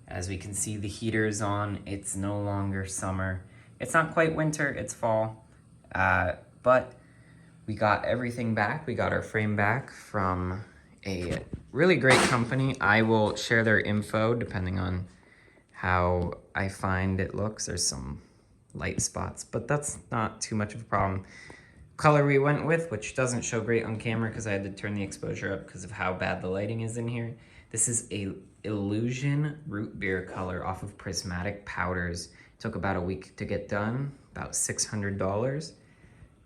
As we can see, the heater is on. It's no longer summer. It's not quite winter, it's fall. But we got everything back. We got our frame back from a really great company. I will share their info depending on how I find it looks. There's some light spots, but that's not too much of a problem. Color we went with, which doesn't show great on camera because I had to turn the exposure up because of how bad the lighting is in here. This is a Illusion root beer color off of Prismatic Powders. Took about a week to get done, about $600.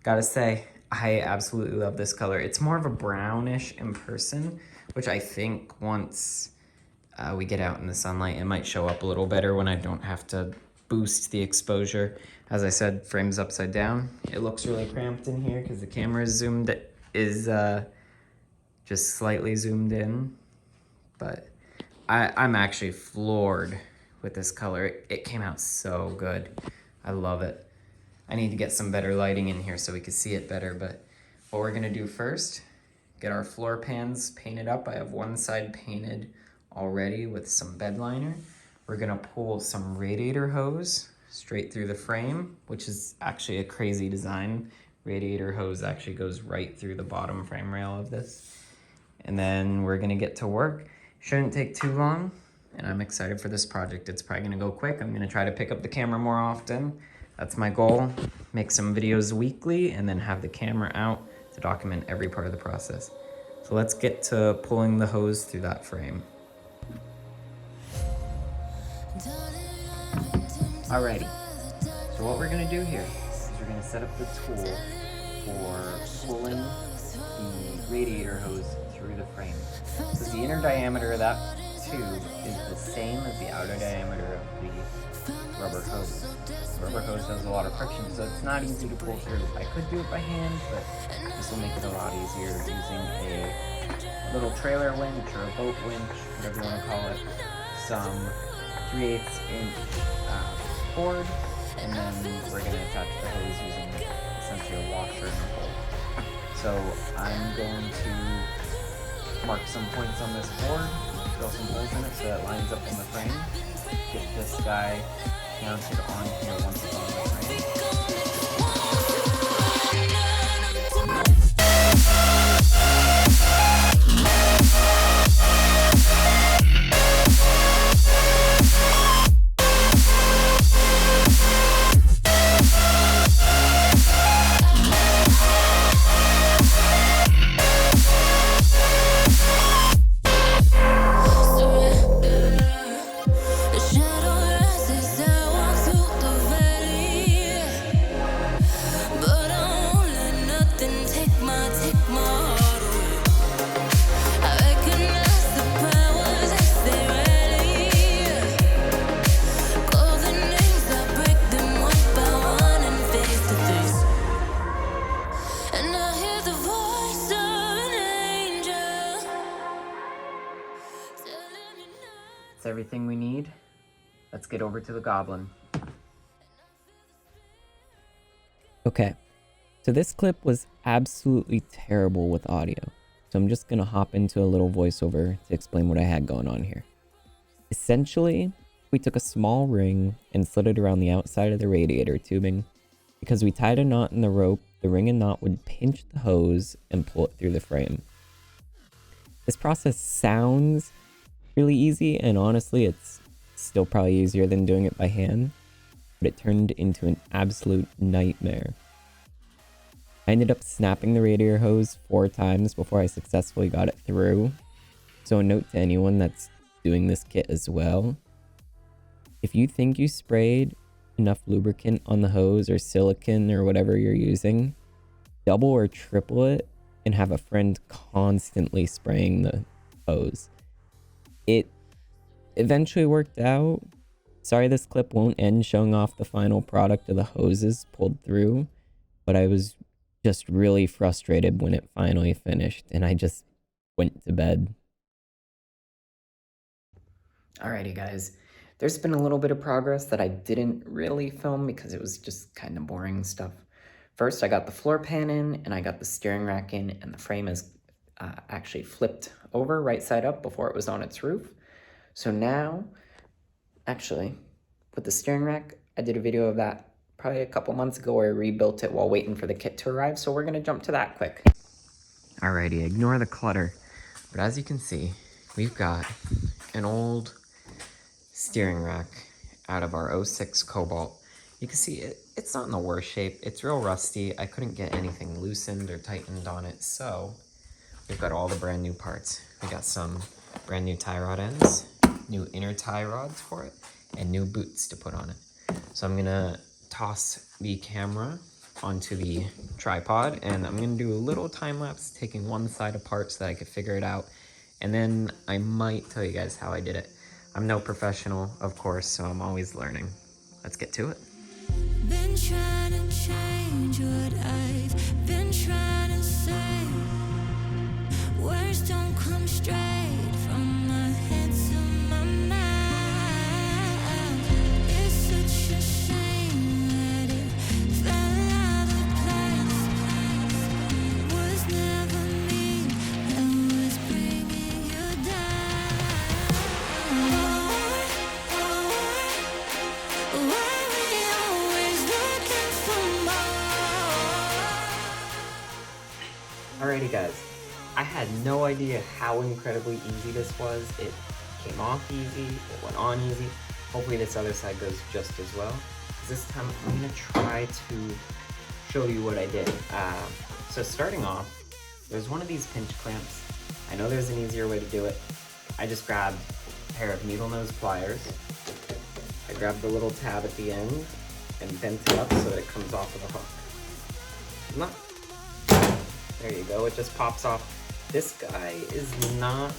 Gotta say, I absolutely love this color. It's more of a brownish in person, which I think once we get out in the sunlight, it might show up a little better when I don't have to boost the exposure. As I said, frame's upside down. It looks really cramped in here because the camera is just slightly zoomed in, but I'm actually floored with this color. It came out so good. I love it. I need to get some better lighting in here so we can see it better, but what we're gonna do first, get our floor pans painted up. I have one side painted already with some bed liner. We're gonna pull some radiator hose straight through the frame, which is actually a crazy design. Radiator hose actually goes right through the bottom frame rail of this. And then we're gonna get to work. Shouldn't take too long, and I'm excited for this project. It's probably gonna go quick. I'm gonna try to pick up the camera more often. That's my goal. Make some videos weekly and then have the camera out to document every part of the process. So let's get to pulling the hose through that frame. Alrighty, so what we're gonna do here is we're gonna set up the tool for pulling the radiator hose through the frame. So the inner diameter of that tube is the same as the outer diameter of the rubber hose. The rubber hose has a lot of friction, so it's not easy to pull through. I could do it by hand, but this will make it a lot easier using a little trailer winch or a boat winch, whatever you want to call it, some 3/8 inch cord, and then we're going to attach the hose using essentially a washer and a bolt. So I'm going to mark some points on this board, drill some holes in it so that it lines up on the frame. Get this guy mounted on here once it's on the frame. That's everything we need. Let's get over to the Goblin. Okay, so this clip was absolutely terrible with audio, so I'm just gonna hop into a little voiceover to explain what I had going on here. Essentially, we took a small ring and slid it around the outside of the radiator tubing. Because we tied a knot in the rope, the ring and knot would pinch the hose and pull it through the frame. This process sounds really easy, and honestly it's still probably easier than doing it by hand, but it turned into an absolute nightmare. I ended up snapping the radiator hose 4 times before I successfully got it through. So a note to anyone that's doing this kit as well: if you think you sprayed enough lubricant on the hose or silicone or whatever you're using, double or triple it and have a friend constantly spraying the hose. It eventually worked out. Sorry this clip won't end showing off the final product of the hoses pulled through, but I was just really frustrated when it finally finished and I just went to bed. Alrighty guys, there's been a little bit of progress that I didn't really film because it was just kind of boring stuff. First, I got the floor pan in and I got the steering rack in, and the frame is actually flipped over right side up before it was on its roof. So now actually, with the steering rack, I did a video of that probably a couple months ago where I rebuilt it while waiting for the kit to arrive, so we're gonna jump to that quick. Alrighty, ignore the clutter. But as you can see, we've got an old steering rack out of our 06 Cobalt. You can see it's not in the worst shape. It's real rusty. I couldn't get anything loosened or tightened on it, so we've got all the brand new parts. We got some brand new tie rod ends, new inner tie rods for it, and new boots to put on it. So I'm gonna toss the camera onto the tripod and I'm gonna do a little time lapse taking one side apart so that I could figure it out. And then I might tell you guys how I did it. I'm no professional, of course, so I'm always learning. Let's get to it. Been trying to change what I've been trying to say. Words don't come straight from my head to my mouth. It's such a shame that it fell out of place. Was never me that was bringing you down. Why we always looking for more? Alrighty guys, I had no idea how incredibly easy this was. It came off easy, it went on easy. Hopefully this other side goes just as well. This time I'm gonna try to show you what I did. So starting off, there's one of these pinch clamps. I know there's an easier way to do it. I just grabbed a pair of needle nose pliers. I grabbed the little tab at the end and bent it up so that it comes off of the hook. Not, there you go, it just pops off. This guy is not,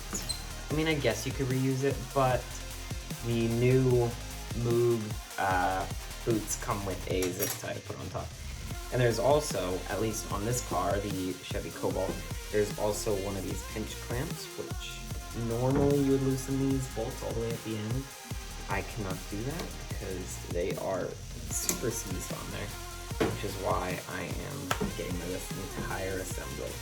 I mean, I guess you could reuse it, but the new Moog boots come with a zip tie to put on top. And there's also, at least on this car, the Chevy Cobalt, there's also one of these pinch clamps, which normally you would loosen these bolts all the way at the end. I cannot do that because they are super seized on there, which is why I am getting rid of this entire assembly.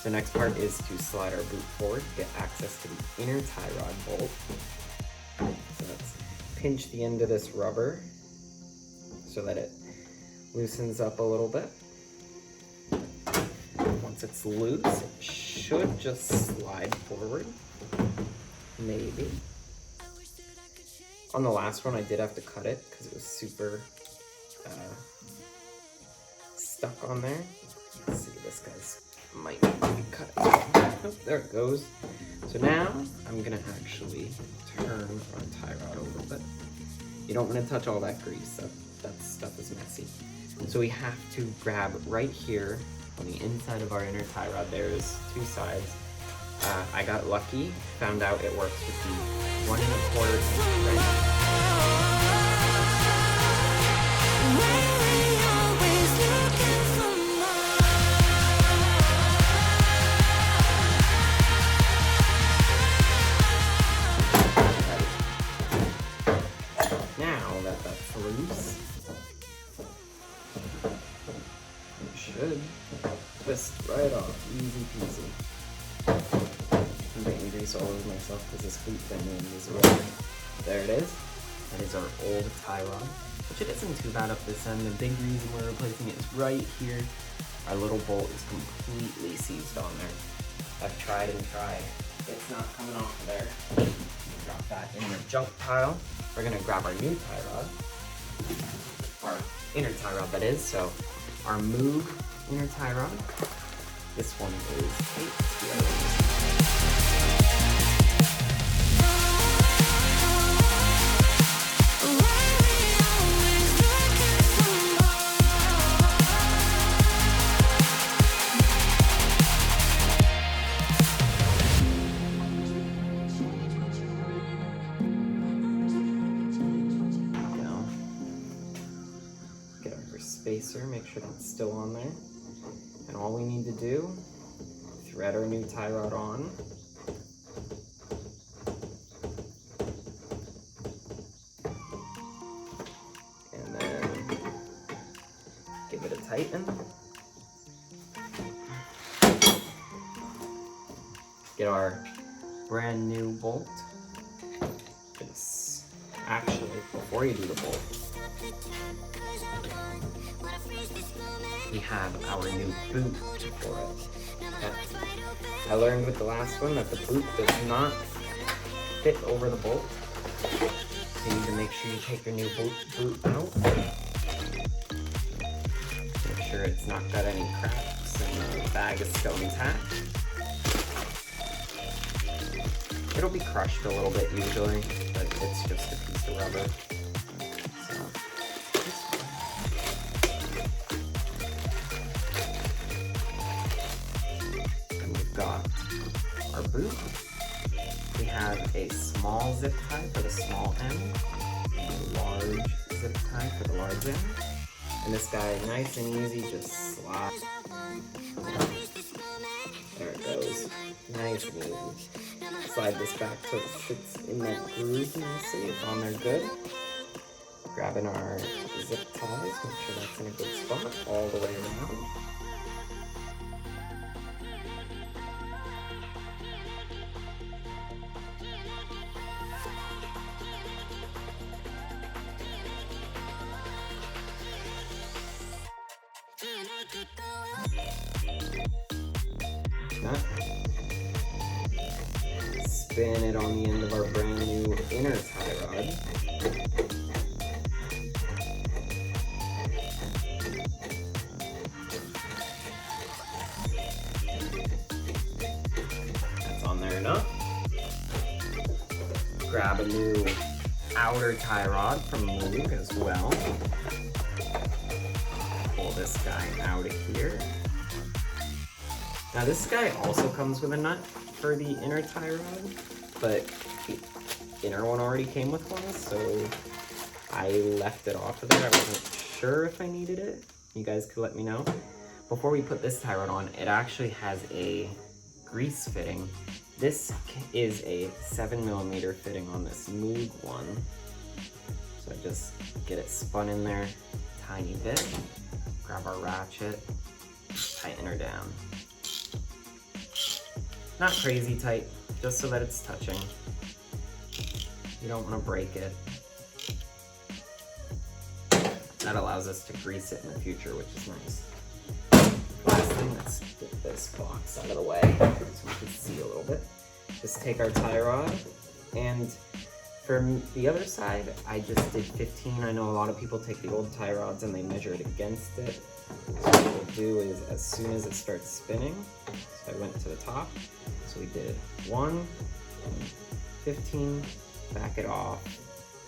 So next part is to slide our boot forward, get access to the inner tie rod bolt. So let's pinch the end of this rubber so that it loosens up a little bit. Once it's loose, it should just slide forward, maybe. On the last one, I did have to cut it because it was super stuck on there. Let's see, this guy's might need to be cut. Oh, there it goes. So now I'm gonna actually turn our tie rod a little bit. You don't want to touch all that grease. That stuff is messy. So we have to grab right here on the inside of our inner tie rod. There's two sides. I got lucky, found out it works with the 1 1/4 inch wrench. Now that that's loose, it should twist right off, easy peasy. I'm getting grease all over myself because this boot thing is red. There it is. That is our old tie rod, which it isn't too bad up this end. The big reason we're replacing it is right here. Our little bolt is completely seized on there. I've tried and tried. It's not coming off of there. Drop that in the junk pile. We're gonna grab our new tie rod, our inner tie rod that is. So our Moog inner tie rod. This one is 8 PRs. Spacer, make sure that's still on there. And all we need to do, thread our new tie rod on. And then give it a tighten. Get our brand new bolt. It's before you do the bolt, we have our new boot for it. I learned with the last one that the boot does not fit over the bolt. So you need to make sure you take your new boot out. Make sure it's not got any cracks and the bag is still intact. It'll be crushed a little bit usually, but it's just a piece of rubber. And we've got our boot. We have a small zip tie for the small end, a large zip tie for the large end. And this guy, nice and easy, just slide. There it goes. Nice and easy. Slide this back so it sits in that groove nicely. It's on there good. Grabbing our zip ties, make sure that's in a good spot all the way around. Spin it on the end of our brand new inner tie rod. That's on there enough. Grab a new outer tie rod from Moog as well. Pull this guy out of here. Now this guy also comes with a nut for the inner tie rod, but the inner one already came with one, so I left it off of there. I wasn't sure if I needed it. You guys could let me know. Before we put this tie rod on, it actually has a grease fitting. This is a 7mm fitting on this Moog one. So I just get it spun in there a tiny bit, grab our ratchet, tighten her down. Not crazy tight, just so that it's touching. You don't want to break it. That allows us to grease it in the future, which is nice. Last thing, let's get this box out of the way so we can see a little bit. Just take our tie rod, and for the other side, I just did 15. I know a lot of people take the old tie rods and they measure it against it. So what we'll do is, as soon as it starts spinning, so I went to the top, so we did 1, 15, back it off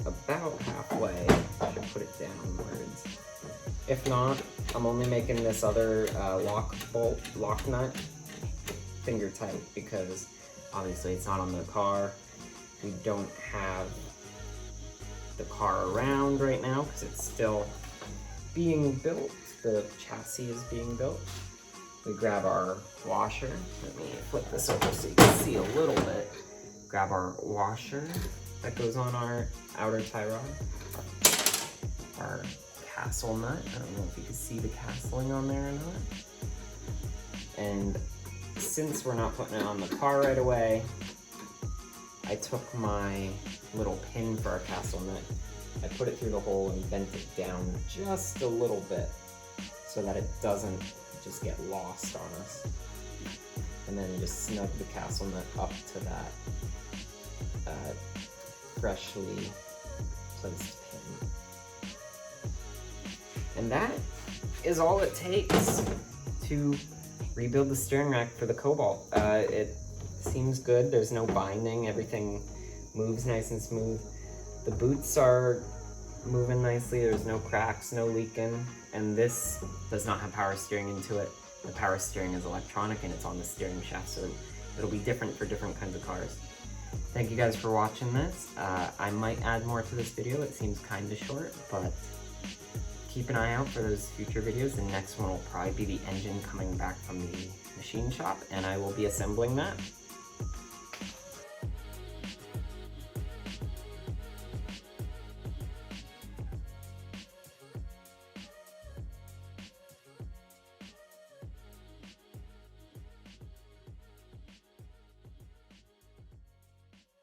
about halfway, should put it downwards. If not, I'm only making this other lock nut finger tight because obviously it's not on the car. We don't have the car around right now because it's still being built. The chassis is being built. We grab our washer. Let me flip this over so you can see a little bit. Grab our washer that goes on our outer tie rod. Our castle nut. I don't know if you can see the castling on there or not. And since we're not putting it on the car right away, I took my little pin for our castle nut. I put it through the hole and bent it down just a little bit so that it doesn't just get lost on us. And then just snug the castle nut up to that freshly placed pin. And that is all it takes to rebuild the steering rack for the Cobalt. It seems good. There's no binding. Everything moves nice and smooth. The boots are moving nicely. There's no cracks, no leaking. And this does not have power steering into it. The power steering is electronic and it's on the steering shaft, so it'll be different for different kinds of cars. Thank you guys for watching this. I might add more to this video. It seems kind of short, but keep an eye out for those future videos. The next one will probably be the engine coming back from the machine shop, and I will be assembling that.